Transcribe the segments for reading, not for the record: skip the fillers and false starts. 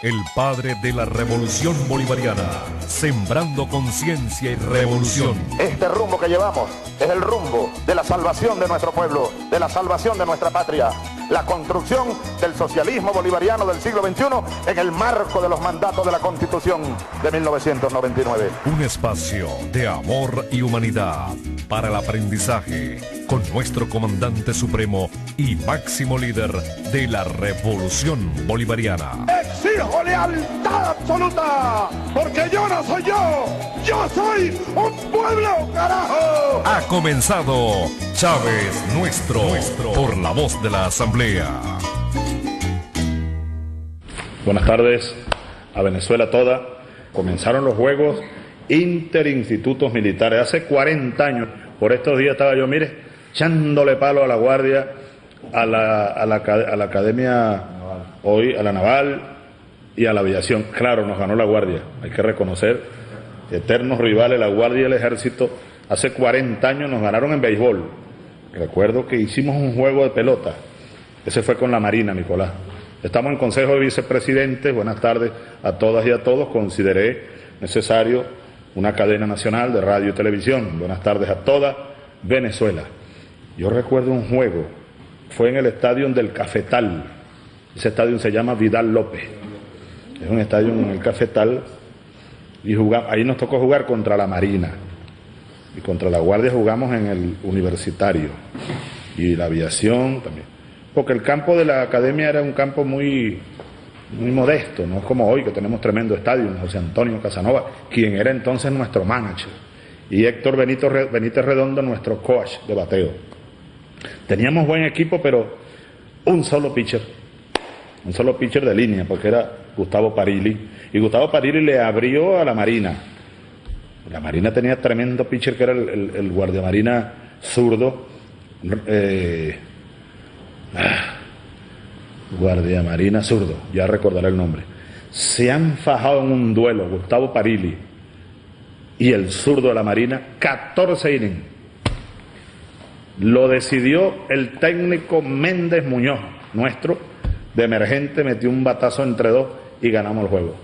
el padre de la revolución bolivariana, sembrando conciencia y revolución. Este rumbo que llevamos es el rumbo de la salvación de nuestro pueblo, de la salvación de nuestra patria, la construcción del socialismo bolivariano del siglo XXI en el marco de los mandatos de la Constitución de 1999. Un espacio de amor y humanidad para el aprendizaje, con nuestro comandante supremo y máximo líder de la revolución bolivariana. ¡Exijo lealtad absoluta! Porque yo no soy yo soy un pueblo, carajo. Ha comenzado Chávez Nuestro, por la voz de la Asamblea. Buenas tardes a Venezuela toda. Comenzaron los Juegos Interinstitutos Militares hace 40 años. Por estos días estaba yo, mire, echándole palo a la Guardia, a la Academia hoy, a la Naval y a la Aviación. Claro, nos ganó la Guardia, hay que reconocer, eternos rivales, la Guardia y el Ejército. Hace 40 años nos ganaron en béisbol. Recuerdo que hicimos un juego de pelota, ese fue con la Marina, Nicolás. Estamos en Consejo de Vicepresidentes. Buenas tardes a todas y a todos. Consideré necesario una cadena nacional de radio y televisión. Buenas tardes a toda Venezuela. Yo recuerdo un juego, fue en el estadio del Cafetal. Ese estadio se llama Vidal López. Es un estadio en el Cafetal y ahí nos tocó jugar contra la Marina. Y contra la Guardia jugamos en el Universitario. Y la Aviación también. Porque el campo de la Academia era un campo muy modesto, no es como hoy que tenemos tremendo estadio. José Antonio Casanova, quien era entonces nuestro manager, y Héctor Benítez Redondo, nuestro coach de bateo. Teníamos buen equipo, pero un solo pitcher de línea, porque era Gustavo Parilli, y Gustavo Parilli le abrió a la Marina. La Marina tenía tremendo pitcher que era el guardiamarina zurdo, guardiamarina zurdo, ya recordaré el nombre. Se han fajado en un duelo Gustavo Parilli y el zurdo de la Marina, 14 innings. Lo decidió el técnico Méndez Muñoz, nuestro, de emergente, metió un batazo entre dos y ganamos el juego.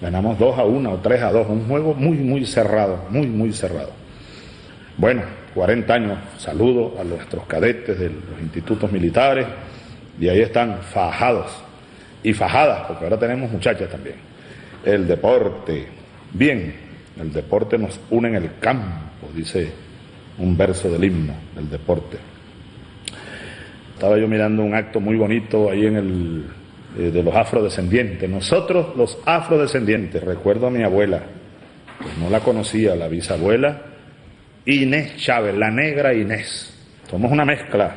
Ganamos 2-1 o 3-2, un juego muy cerrado, muy cerrado. Bueno, 40 años, saludo a nuestros cadetes de los institutos militares, y ahí están fajados y fajadas, porque ahora tenemos muchachas también. El deporte, bien, el deporte nos une en el campo, dice un verso del himno del deporte. Estaba yo mirando un acto muy bonito ahí de los afrodescendientes. Nosotros, los afrodescendientes, recuerdo a mi abuela, pues no la conocía, la bisabuela Inés Chávez, la negra Inés. Somos una mezcla.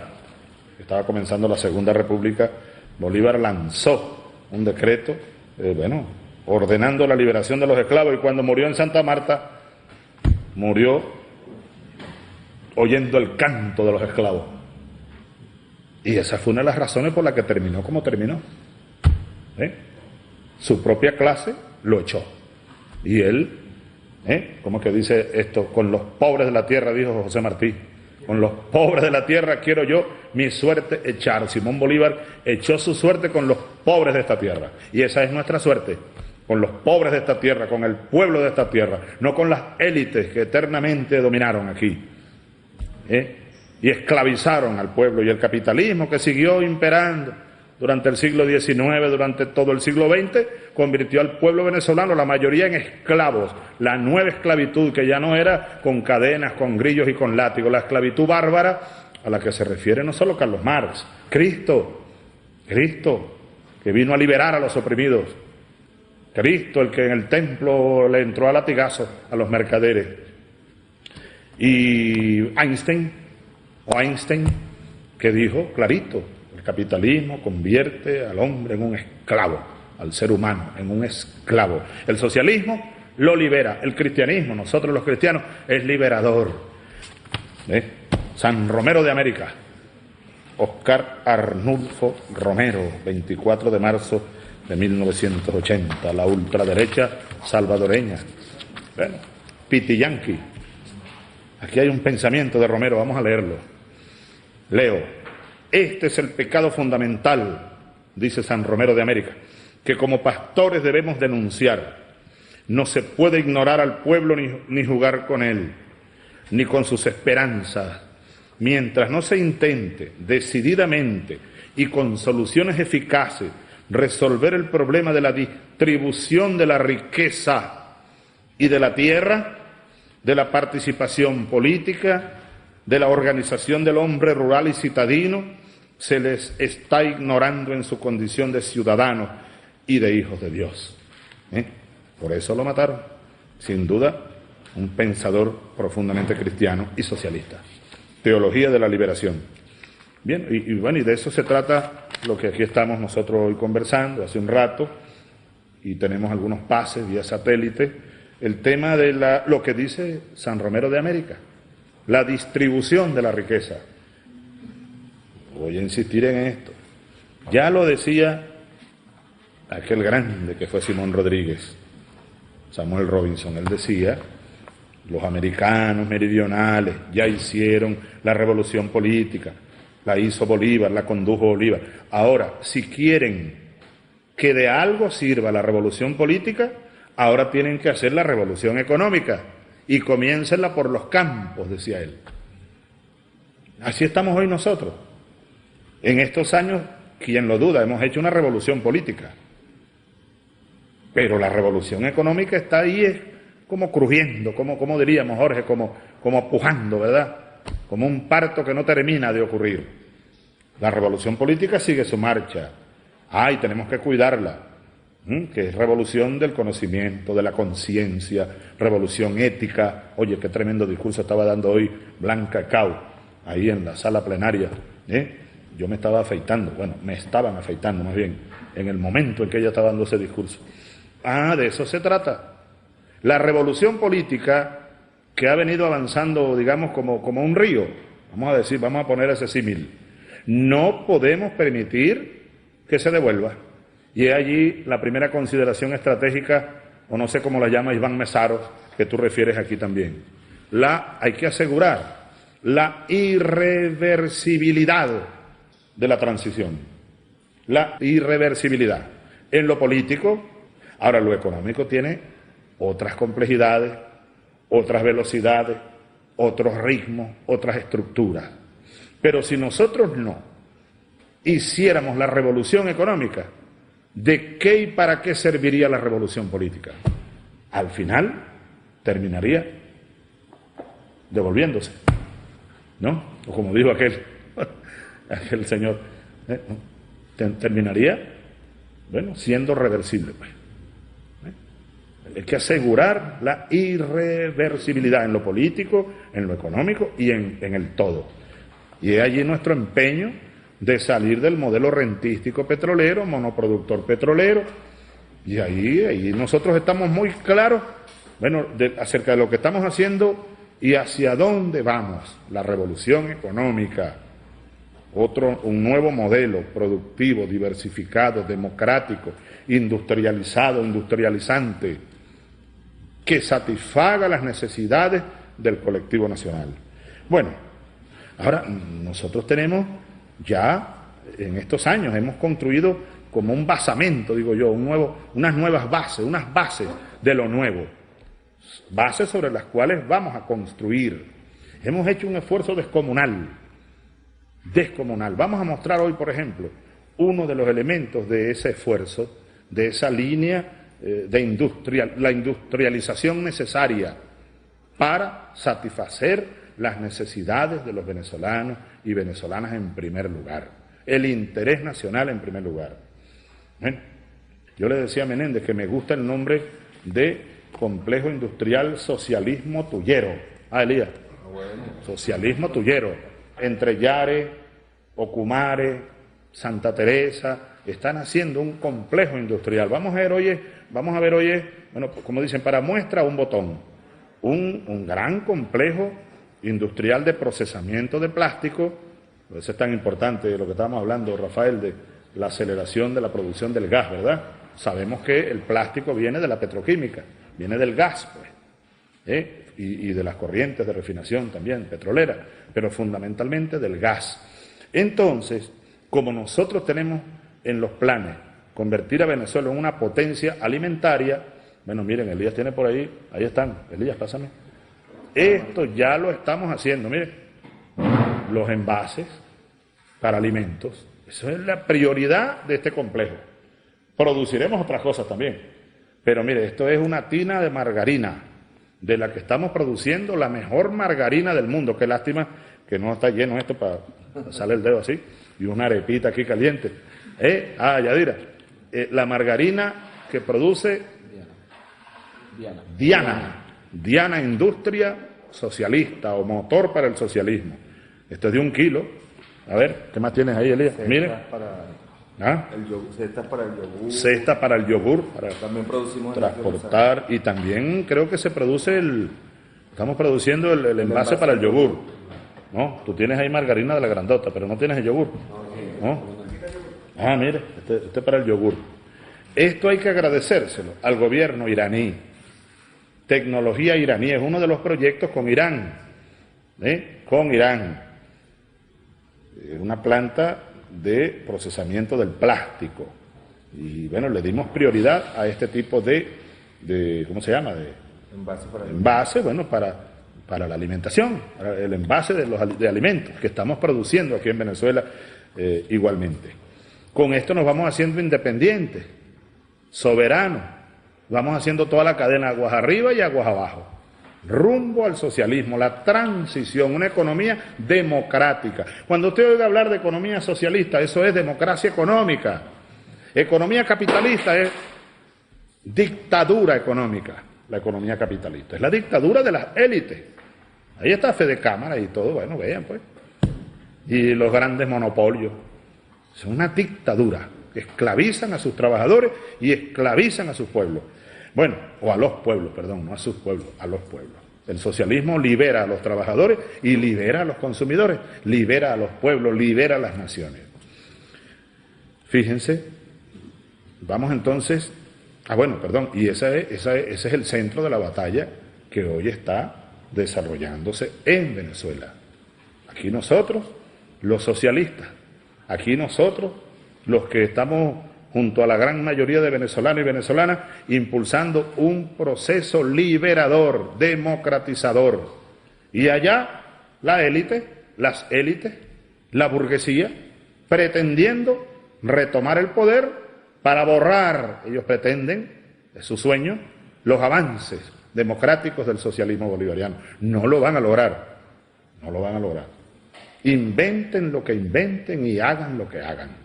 Estaba comenzando la Segunda República. Bolívar lanzó un decreto, ordenando la liberación de los esclavos, y cuando murió en Santa Marta, murió oyendo el canto de los esclavos. Y esa fue una de las razones por las que terminó como terminó. Su propia clase lo echó. Y él, ¿cómo que dice esto? Con los pobres de la tierra, dijo José Martí. Con los pobres de la tierra quiero yo mi suerte echar. Simón Bolívar echó su suerte con los pobres de esta tierra. Y esa es nuestra suerte, con los pobres de esta tierra, con el pueblo de esta tierra, no con las élites que eternamente dominaron aquí. Y esclavizaron al pueblo, y el capitalismo que siguió imperando durante el siglo XIX, durante todo el siglo XX, convirtió al pueblo venezolano, la mayoría, en esclavos. La nueva esclavitud, que ya no era con cadenas, con grillos y con látigos, la esclavitud bárbara a la que se refiere no solo Carlos Marx, Cristo, que vino a liberar a los oprimidos, Cristo, el que en el templo le entró a latigazos a los mercaderes, y Einstein, que dijo clarito: el capitalismo convierte al hombre en un esclavo, al ser humano en un esclavo. El socialismo lo libera, el cristianismo, nosotros los cristianos, es liberador. San Romero de América, Oscar Arnulfo Romero, 24 de marzo de 1980, la ultraderecha salvadoreña. Piti Yankee. Aquí hay un pensamiento de Romero, vamos a leerlo. Leo: este es el pecado fundamental, dice San Romero de América, que como pastores debemos denunciar. No se puede ignorar al pueblo ni jugar con él, ni con sus esperanzas. Mientras no se intente decididamente y con soluciones eficaces resolver el problema de la distribución de la riqueza y de la tierra, de la participación política, de la organización del hombre rural y citadino, se les está ignorando en su condición de ciudadanos y de hijos de Dios. Por eso lo mataron. Sin duda, un pensador profundamente cristiano y socialista. Teología de la liberación. Bien, y bueno, y de eso se trata lo que aquí estamos nosotros hoy conversando, hace un rato, y tenemos algunos pases vía satélite, el tema de lo que dice San Romero de América, la distribución de la riqueza. Voy a insistir en esto. Ya lo decía aquel grande que fue Simón Rodríguez, Samuel Robinson. Él decía, los americanos meridionales ya hicieron la revolución política, la hizo Bolívar, la condujo Bolívar. Ahora, si quieren que de algo sirva la revolución política, ahora tienen que hacer la revolución económica y comiéncenla por los campos, decía él. Así estamos hoy nosotros. En estos años, quien lo duda, hemos hecho una revolución política. Pero la revolución económica está ahí como crujiendo, como diríamos, Jorge, como pujando, ¿verdad? Como un parto que no termina de ocurrir. La revolución política sigue su marcha. Y tenemos que cuidarla, que es revolución del conocimiento, de la conciencia, revolución ética. Oye, qué tremendo discurso estaba dando hoy Blanca Cao, ahí en la sala plenaria. Yo me estaba afeitando, me estaban afeitando más bien, en el momento en que ella estaba dando ese discurso. De eso se trata. La revolución política que ha venido avanzando, digamos, como un río, vamos a poner ese símil, no podemos permitir que se devuelva. Y es allí la primera consideración estratégica, o no sé cómo la llama Iván Mesaros, que tú refieres aquí también. Hay que asegurar la irreversibilidad de la transición. La irreversibilidad. En lo político, ahora lo económico tiene otras complejidades, otras velocidades, otros ritmos, otras estructuras. Pero si nosotros no hiciéramos la revolución económica, ¿de qué y para qué serviría la revolución política? Al final terminaría devolviéndose, ¿no? O como dijo aquel señor, terminaría, siendo reversible, pues. Hay que asegurar la irreversibilidad en lo político, en lo económico y en el todo. Y es allí nuestro empeño de salir del modelo rentístico petrolero, monoproductor petrolero, y ahí nosotros estamos muy claros, acerca de lo que estamos haciendo y hacia dónde vamos. La revolución económica, un nuevo modelo productivo, diversificado, democrático, industrializante, que satisfaga las necesidades del colectivo nacional. Ahora nosotros tenemos ya, en estos años, hemos construido como un basamento, digo yo, unas nuevas bases, unas bases de lo nuevo, bases sobre las cuales vamos a construir. Hemos hecho un esfuerzo descomunal. Vamos a mostrar hoy, por ejemplo, uno de los elementos de ese esfuerzo, de esa línea la industrialización necesaria para satisfacer las necesidades de los venezolanos y venezolanas en primer lugar, el interés nacional en primer lugar. Yo le decía a Menéndez que me gusta el nombre de Complejo Industrial Socialismo Tuyero. Elías, Socialismo Tuyero, entre Yare, Ocumare, Santa Teresa, están haciendo un complejo industrial. Vamos a ver hoy, como dicen, para muestra un botón, un gran complejo industrial de procesamiento de plástico. Por eso es tan importante lo que estábamos hablando, Rafael, de la aceleración de la producción del gas, ¿verdad? Sabemos que el plástico viene de la petroquímica, viene del gas, pues, y de las corrientes de refinación también, petrolera, pero fundamentalmente del gas. Entonces, como nosotros tenemos en los planes convertir a Venezuela en una potencia alimentaria. Bueno, miren, Elías tiene por ahí están, Elías, pásame. Esto ya lo estamos haciendo, miren, los envases para alimentos, eso es la prioridad de este complejo. Produciremos otras cosas también, pero mire, esto es una tina de margarina, de la que estamos produciendo la mejor margarina del mundo. Qué lástima que no está lleno esto para sale el dedo así, y una arepita aquí caliente. Yadira, la margarina que produce Diana Industria Socialista o Motor para el Socialismo. Esto es de 1 kilo. A ver, ¿qué más tienes ahí, Elías? Miren. Cestas para el yogur. Cesta para el yogur, para también producimos transportar, y también creo que se produce estamos produciendo el envase para el yogur. ¿No? Tú tienes ahí margarina de la grandota, pero no tienes el yogur. ¿No? Mire, este para el yogur. Esto hay que agradecérselo al gobierno iraní. Tecnología iraní es uno de los proyectos con Irán. Con Irán. Una planta de procesamiento del plástico. Y bueno, le dimos prioridad a este tipo de ¿cómo se llama? De envase, bueno, para la alimentación, para el envase de alimentos que estamos produciendo aquí en Venezuela igualmente. Con esto nos vamos haciendo independientes, soberanos, vamos haciendo toda la cadena aguas arriba y aguas abajo, rumbo al socialismo, la transición, una economía democrática. Cuando usted oiga hablar de economía socialista, eso es democracia económica. Economía capitalista es dictadura económica. La economía capitalista es la dictadura de las élites. Ahí está Fede Cámara y todo, bueno, vean pues. Y los grandes monopolios. Es una dictadura que esclavizan a sus trabajadores y esclavizan a sus pueblos. Bueno, o a los pueblos, perdón, no a sus pueblos, a los pueblos. El socialismo libera a los trabajadores y libera a los consumidores, libera a los pueblos, libera a las naciones. Fíjense, vamos entonces, y ese es el centro de la batalla que hoy está desarrollándose en Venezuela. Aquí nosotros, los socialistas, aquí nosotros, los que estamos junto a la gran mayoría de venezolanos y venezolanas, impulsando un proceso liberador, democratizador. Y allá la élite, las élites, la burguesía, pretendiendo retomar el poder para borrar, ellos pretenden, es su sueño, los avances democráticos del socialismo bolivariano. No lo van a lograr, no lo van a lograr. Inventen lo que inventen y hagan lo que hagan.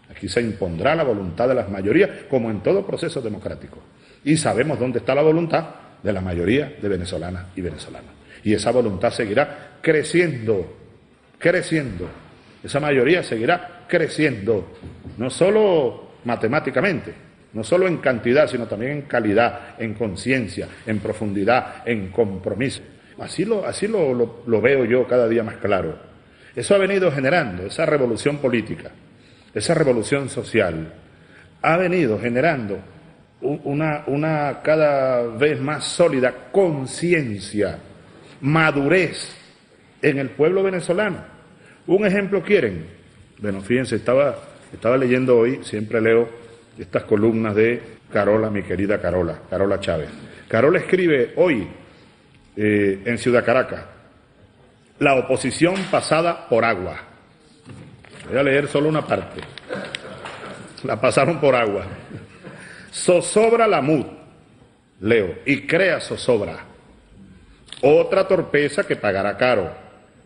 Aquí se impondrá la voluntad de las mayorías, como en todo proceso democrático. Y sabemos dónde está la voluntad de la mayoría de venezolanas y venezolanos. Y esa voluntad seguirá creciendo, creciendo. Esa mayoría seguirá creciendo, no solo matemáticamente, no solo en cantidad, sino también en calidad, en conciencia, en profundidad, en compromiso. Así lo veo yo cada día más claro. Eso ha venido generando, esa revolución política, esa revolución social, ha venido generando una cada vez más sólida conciencia, madurez en el pueblo venezolano. Un ejemplo quieren. Bueno, fíjense, estaba leyendo hoy, siempre leo estas columnas de Carola, mi querida Carola Chávez. Carola escribe hoy en Ciudad Caracas, la oposición pasada por agua. Voy a leer solo una parte. La pasaron por agua. Zozobra la MUD, leo, y crea zozobra. Otra torpeza que pagará caro,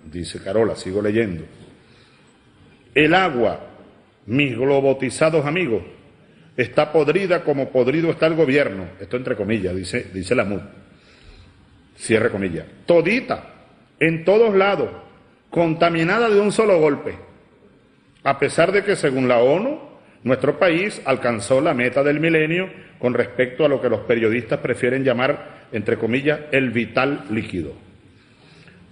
dice Carola, sigo leyendo. El agua, mis globotizados amigos, está podrida como podrido está el gobierno. Esto entre comillas, dice la MUD. Cierre comillas. Todita, en todos lados, contaminada de un solo golpe. A pesar de que, según la ONU, nuestro país alcanzó la meta del milenio con respecto a lo que los periodistas prefieren llamar, entre comillas, el vital líquido.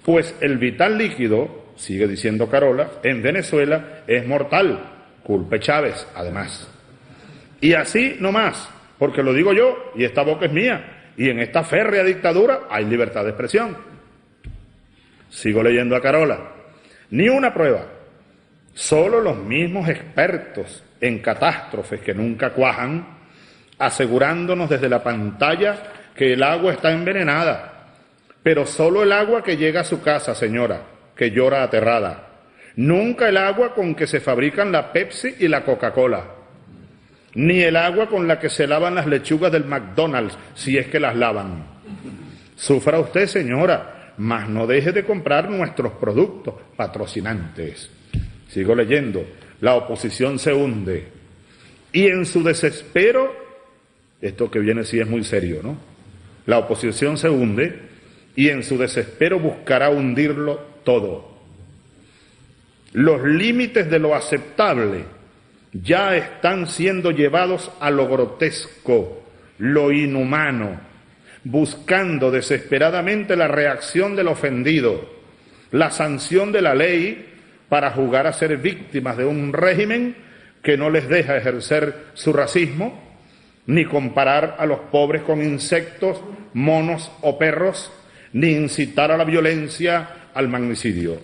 Pues el vital líquido, sigue diciendo Carola, en Venezuela es mortal, culpe Chávez, además. Y así no más, porque lo digo yo y esta boca es mía, y en esta férrea dictadura hay libertad de expresión. Sigo leyendo a Carola. Ni una prueba. Solo los mismos expertos en catástrofes que nunca cuajan, asegurándonos desde la pantalla que el agua está envenenada, pero solo el agua que llega a su casa, señora, que llora aterrada. Nunca el agua con que se fabrican la Pepsi y la Coca-Cola, ni el agua con la que se lavan las lechugas del McDonald's, si es que las lavan. Sufra usted, señora, mas no deje de comprar nuestros productos patrocinantes. Sigo leyendo. La oposición se hunde y en su desespero, esto que viene sí es muy serio, ¿no? La oposición se hunde y en su desespero buscará hundirlo todo. Los límites de lo aceptable ya están siendo llevados a lo grotesco, lo inhumano, buscando desesperadamente la reacción del ofendido, la sanción de la ley para jugar a ser víctimas de un régimen que no les deja ejercer su racismo, ni comparar a los pobres con insectos, monos o perros, ni incitar a la violencia, al magnicidio.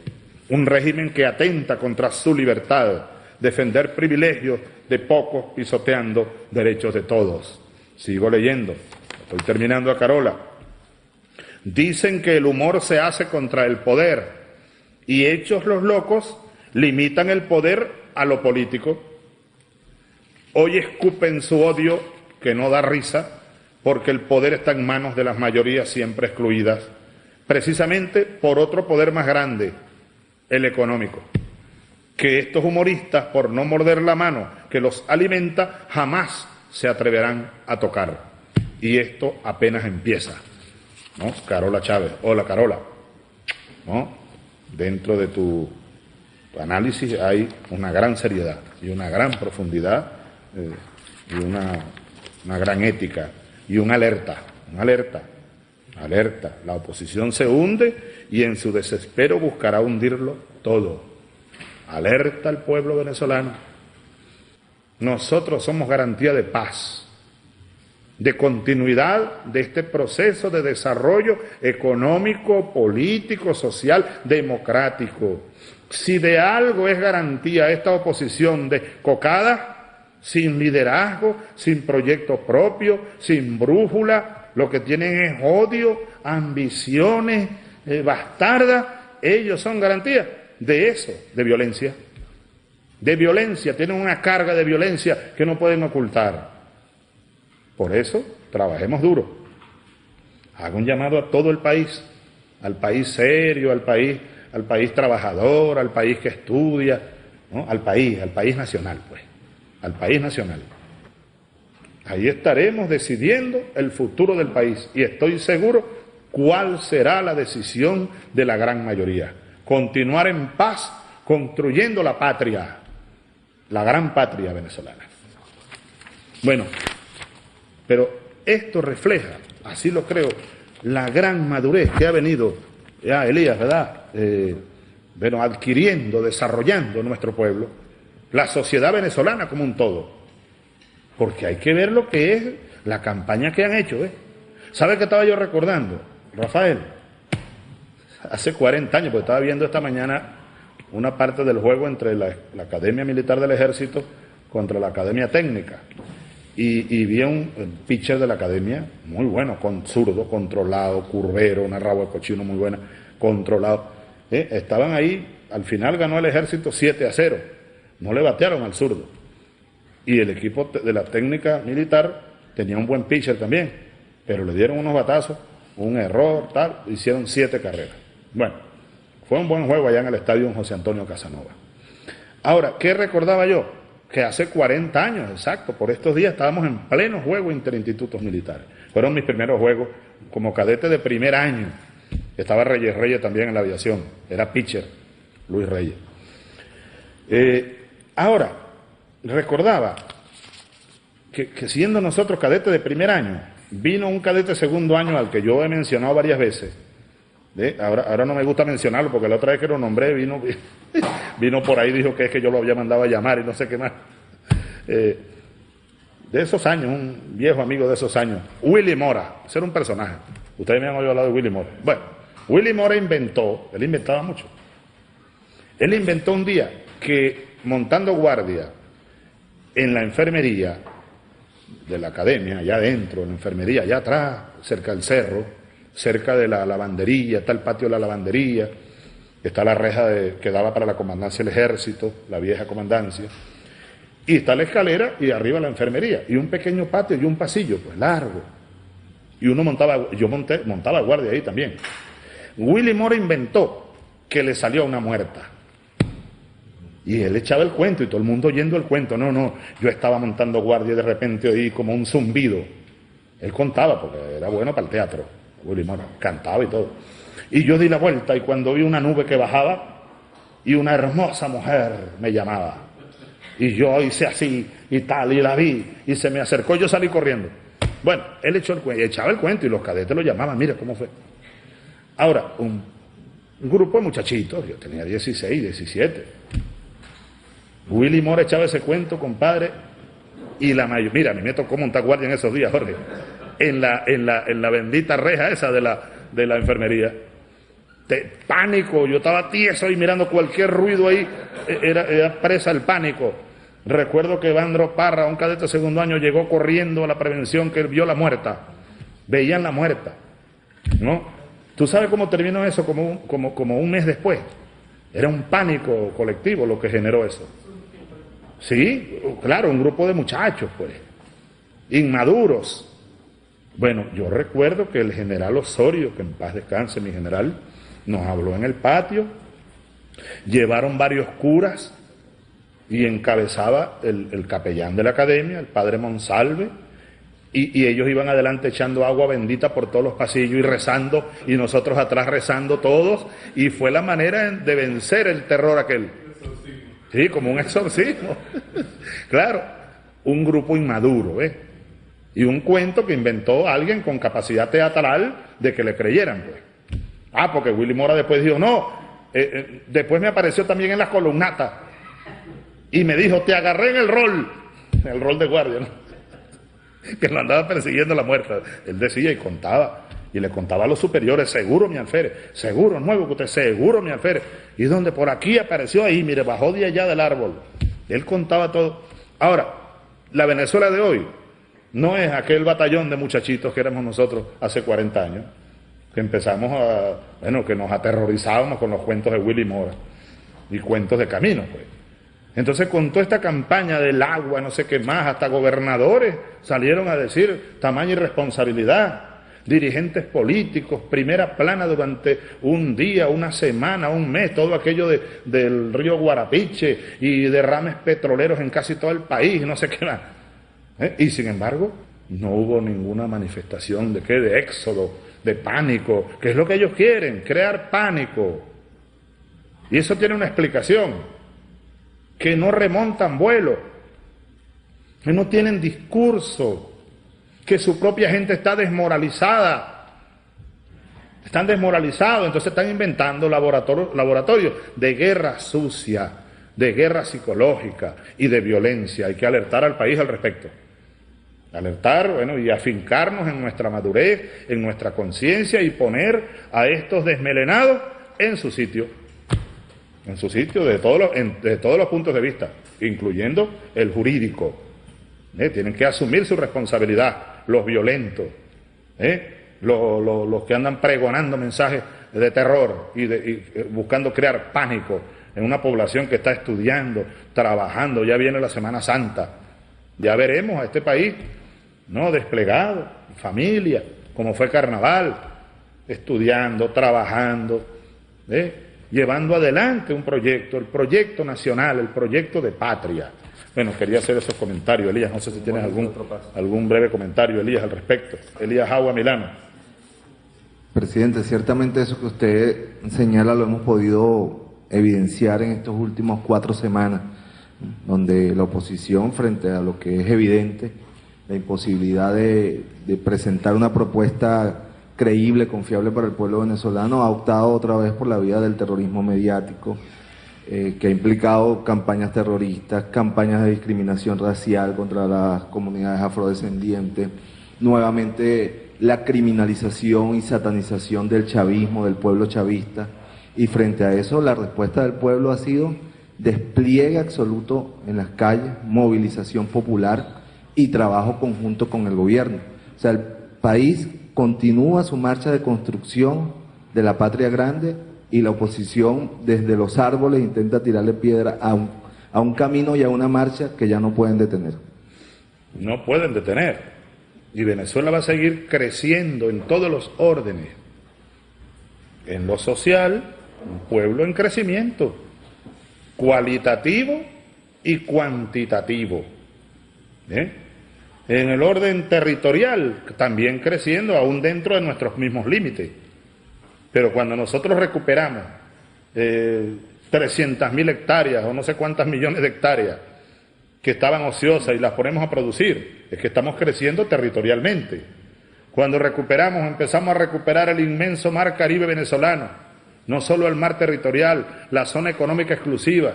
Un régimen que atenta contra su libertad, defender privilegios de pocos pisoteando derechos de todos. Sigo leyendo, estoy terminando a Carola. Dicen que el humor se hace contra el poder y hechos los locos limitan el poder a lo político. Hoy escupen su odio que no da risa porque el poder está en manos de las mayorías siempre excluidas, precisamente por otro poder más grande, el económico, que estos humoristas, por no morder la mano que los alimenta, jamás se atreverán a tocar. Y esto apenas empieza, ¿no? Carola Chávez, hola Carola, ¿no? Dentro de tu análisis hay una gran seriedad y una gran profundidad y una gran ética y una alerta. La oposición se hunde y en su desespero buscará hundirlo todo. Alerta al pueblo venezolano. Nosotros somos garantía de paz, de continuidad de este proceso de desarrollo económico, político, social, democrático. Si de algo es garantía esta oposición de cocada, sin liderazgo, sin proyecto propio, sin brújula, lo que tienen es odio, ambiciones bastardas, ellos son garantía de eso, de violencia. De violencia, tienen una carga de violencia que no pueden ocultar. Por eso, trabajemos duro. Hago un llamado a todo el país, al país serio, al país trabajador, al país que estudia, ¿no? al país nacional, pues, al país nacional. Ahí estaremos decidiendo el futuro del país y estoy seguro cuál será la decisión de la gran mayoría. Continuar en paz, construyendo la patria, la gran patria venezolana. Bueno, pero esto refleja, así lo creo, la gran madurez que ha venido ya Elías, ¿verdad? Adquiriendo, desarrollando nuestro pueblo, la sociedad venezolana como un todo. Porque hay que ver lo que es la campaña que han hecho, ¿eh? ¿Sabe qué estaba yo recordando, Rafael? Hace 40 años, porque estaba viendo esta mañana una parte del juego entre la Academia Militar del Ejército contra la Academia Técnica. Y vi un pitcher de la Academia muy bueno, con zurdo, controlado, curvero, una rabo de cochino muy buena, controlado. Estaban ahí, al final ganó el Ejército 7-0. No le batearon al zurdo. Y el equipo de la técnica militar tenía un buen pitcher también, pero le dieron unos batazos, un error, tal, hicieron 7 carreras. Bueno, fue un buen juego allá en el estadio José Antonio Casanova. Ahora, ¿qué recordaba yo? Que hace 40 años, exacto, por estos días estábamos en pleno juego interinstitutos militares. Fueron mis primeros juegos como cadete de primer año. Estaba Reyes también en la aviación, era pitcher, Luis Reyes. Ahora, recordaba que siendo nosotros cadetes de primer año, vino un cadete segundo año al que yo he mencionado varias veces. Ahora no me gusta mencionarlo porque la otra vez que lo nombré vino por ahí, dijo que es que yo lo había mandado a llamar y no sé qué más. De esos años, un viejo amigo de esos años, Willy Mora, ese era un personaje. Ustedes me han oído hablar de Willy Mora. Bueno, Willy Mora él inventaba mucho. Él inventó un día que montando guardia En la enfermería de la academia, allá adentro, en la enfermería, allá atrás, cerca del cerro, cerca de la lavandería, está el patio de la lavandería, está la reja que daba para la comandancia del ejército, la vieja comandancia, y está la escalera y arriba la enfermería, y un pequeño patio y un pasillo, pues largo. Y uno montaba guardia ahí también. Willy Mora inventó que le salió una muerta. Y él echaba el cuento y todo el mundo oyendo el cuento. No, yo estaba montando guardia y de repente oí como un zumbido. Él contaba porque era bueno para el teatro, Willy Mora, cantaba y todo. Y yo di la vuelta y cuando vi una nube que bajaba y una hermosa mujer me llamaba. Y yo hice así y tal y la vi y se me acercó y yo salí corriendo. Bueno, él echaba el cuento y los cadetes lo llamaban, mira cómo fue. Ahora, un grupo de muchachitos, yo tenía 16, 17. Willy Mora echaba ese cuento, compadre, y la mayoría, mira, a mí me tocó montar guardia en esos días, Jorge, en la bendita reja esa de la enfermería. Pánico, yo estaba tieso ahí mirando cualquier ruido ahí, era presa el pánico. Recuerdo que Evandro Parra, un cadete de segundo año, llegó corriendo a la prevención que vio la muerta. Veían la muerta, ¿no? ¿Tú sabes cómo terminó eso? Como un mes después. Era un pánico colectivo lo que generó eso. Sí, claro, un grupo de muchachos, pues, inmaduros. Bueno, yo recuerdo que el general Osorio, que en paz descanse mi general, nos habló en el patio, llevaron varios curas y encabezaba el capellán de la academia, el padre Monsalve, y ellos iban adelante echando agua bendita por todos los pasillos y rezando, y nosotros atrás rezando todos, y fue la manera de vencer el terror aquel. Sí, como un exorcismo. Claro, un grupo inmaduro, ¿eh? Y un cuento que inventó alguien con capacidad teatral de que le creyeran, pues. Porque Willy Mora después dijo, no, después me apareció también en las columnatas, y me dijo, te agarré en el rol de guardia, ¿no? Que lo andaba persiguiendo la muerta. Él decía y contaba, y le contaba a los superiores, seguro mi alférez, seguro, nuevo que usted, seguro mi alférez, y donde por aquí apareció ahí, mire, bajó de allá del árbol. Él contaba todo. Ahora, la Venezuela de hoy no es aquel batallón de muchachitos que éramos nosotros hace 40 años, que empezamos que nos aterrorizábamos con los cuentos de Willy Mora y cuentos de camino, pues. Entonces, con toda esta campaña del agua, no sé qué más, hasta gobernadores salieron a decir tamaña irresponsabilidad, dirigentes políticos, primera plana durante un día, una semana, un mes, todo aquello del río Guarapiche y derrames petroleros en casi todo el país, no sé qué más. Y sin embargo, no hubo ninguna manifestación de éxodo, de pánico, que es lo que ellos quieren, crear pánico. Y eso tiene una explicación. Que no remontan vuelo, que no tienen discurso, que su propia gente está desmoralizada, están desmoralizados, entonces están inventando laboratorios de guerra sucia, de guerra psicológica y de violencia. Hay que alertar al país al respecto, alertar, y afincarnos en nuestra madurez, en nuestra conciencia y poner a estos desmelenados en su sitio. De todos los puntos de vista, incluyendo el jurídico. Tienen que asumir su responsabilidad, los violentos, los que andan pregonando mensajes de terror y buscando crear pánico en una población que está estudiando, trabajando. Ya viene la Semana Santa, ya veremos a este país desplegado, familia, como fue Carnaval, estudiando, trabajando, llevando adelante un proyecto, el proyecto nacional, el proyecto de patria. Bueno, quería hacer esos comentarios, Elías, no sé si tienes algún breve comentario, Elías, al respecto. Elías Agua, Milano. Presidente, ciertamente eso que usted señala lo hemos podido evidenciar en estos últimos 4 semanas, donde la oposición, frente a lo que es evidente, la imposibilidad de presentar una propuesta creíble, confiable para el pueblo venezolano, ha optado otra vez por la vía del terrorismo mediático, que ha implicado campañas terroristas, campañas de discriminación racial contra las comunidades afrodescendientes, nuevamente la criminalización y satanización del chavismo, del pueblo chavista, y frente a eso la respuesta del pueblo ha sido despliegue absoluto en las calles, movilización popular y trabajo conjunto con el gobierno. O sea, el país continúa su marcha de construcción de la patria grande y la oposición desde los árboles intenta tirarle piedra a un camino y a una marcha que ya no pueden detener. No pueden detener. Y Venezuela va a seguir creciendo en todos los órdenes. En lo social, un pueblo en crecimiento, cualitativo y cuantitativo. En el orden territorial, también creciendo, aún dentro de nuestros mismos límites. Pero cuando nosotros recuperamos 300.000 hectáreas o no sé cuántas millones de hectáreas que estaban ociosas y las ponemos a producir, es que estamos creciendo territorialmente. Cuando recuperamos, empezamos a recuperar el inmenso mar Caribe venezolano, no solo el mar territorial, la zona económica exclusiva.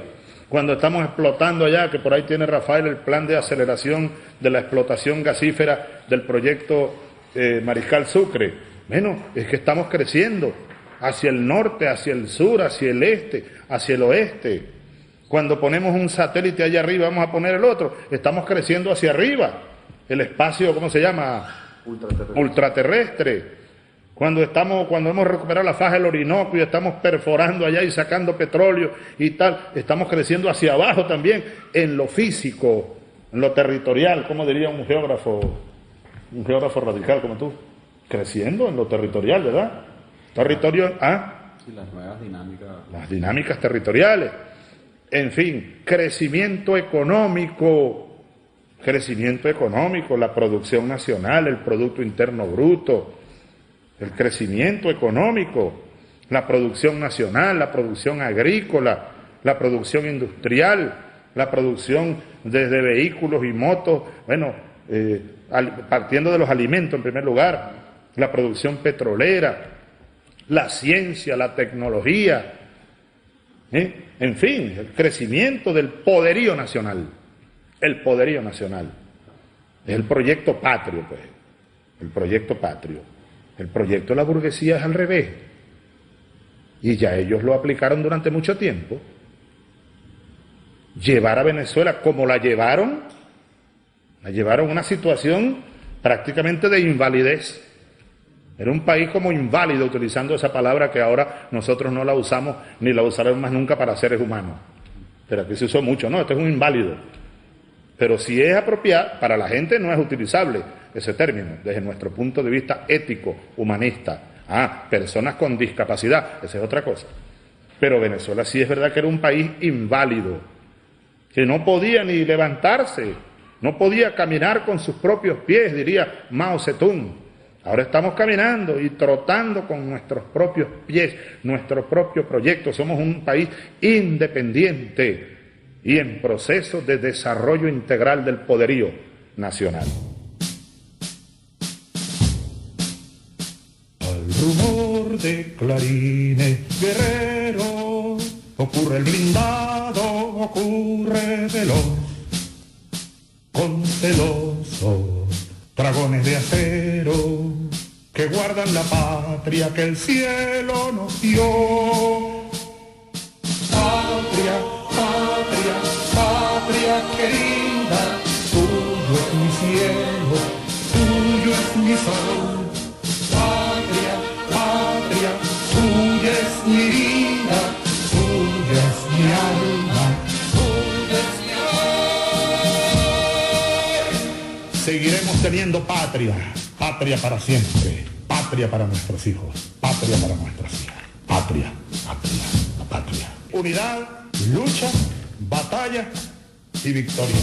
Cuando estamos explotando allá, que por ahí tiene Rafael el plan de aceleración de la explotación gasífera del proyecto Mariscal Sucre. Bueno, es que estamos creciendo hacia el norte, hacia el sur, hacia el este, hacia el oeste. Cuando ponemos un satélite allá arriba, vamos a poner el otro, estamos creciendo hacia arriba. El espacio, ¿cómo se llama? Ultraterrestre. Cuando hemos recuperado la faja del Orinoco y estamos perforando allá y sacando petróleo y tal, estamos creciendo hacia abajo también, en lo físico, en lo territorial, como diría un geógrafo radical como tú, creciendo en lo territorial, ¿verdad? Territorio, Sí, las nuevas dinámicas. Las dinámicas territoriales. En fin, crecimiento económico, la producción nacional, el Producto Interno Bruto, el crecimiento económico, la producción nacional, la producción agrícola, la producción industrial, la producción desde vehículos y motos, bueno, partiendo de los alimentos en primer lugar, la producción petrolera, la ciencia, la tecnología, en fin, el crecimiento del poderío nacional. El poderío nacional. Es el proyecto patrio, pues. El proyecto patrio. El proyecto de la burguesía es al revés. Y ya ellos lo aplicaron durante mucho tiempo. Llevar a Venezuela como la llevaron a una situación prácticamente de invalidez. Era un país como inválido, utilizando esa palabra que ahora nosotros no la usamos ni la usaremos más nunca para seres humanos. Pero aquí se usó mucho, no, este es un inválido. Pero si es apropiado, para la gente no es utilizable ese término, desde nuestro punto de vista ético, humanista. Personas con discapacidad, esa es otra cosa. Pero Venezuela sí es verdad que era un país inválido, que no podía ni levantarse, no podía caminar con sus propios pies, diría Mao Zedong. Ahora estamos caminando y trotando con nuestros propios pies, nuestro propio proyecto. Somos un país independiente y en proceso de desarrollo integral del poderío nacional. Al rumor de clarines guerreros, ocurre el blindado, ocurre veloz, con celosos dragones de acero que guardan la patria que el cielo nos dio. Patria, patria, patria querida, tuyo es mi cielo, tuyo es mi sol. Patria, patria, tuya es mi vida, tuya es mi alma, tuya es mi amor. Seguiremos teniendo patria, patria para siempre, patria para nuestros hijos, patria para nuestras hijas, patria, patria, patria. Unidad, lucha, batalla y victoria.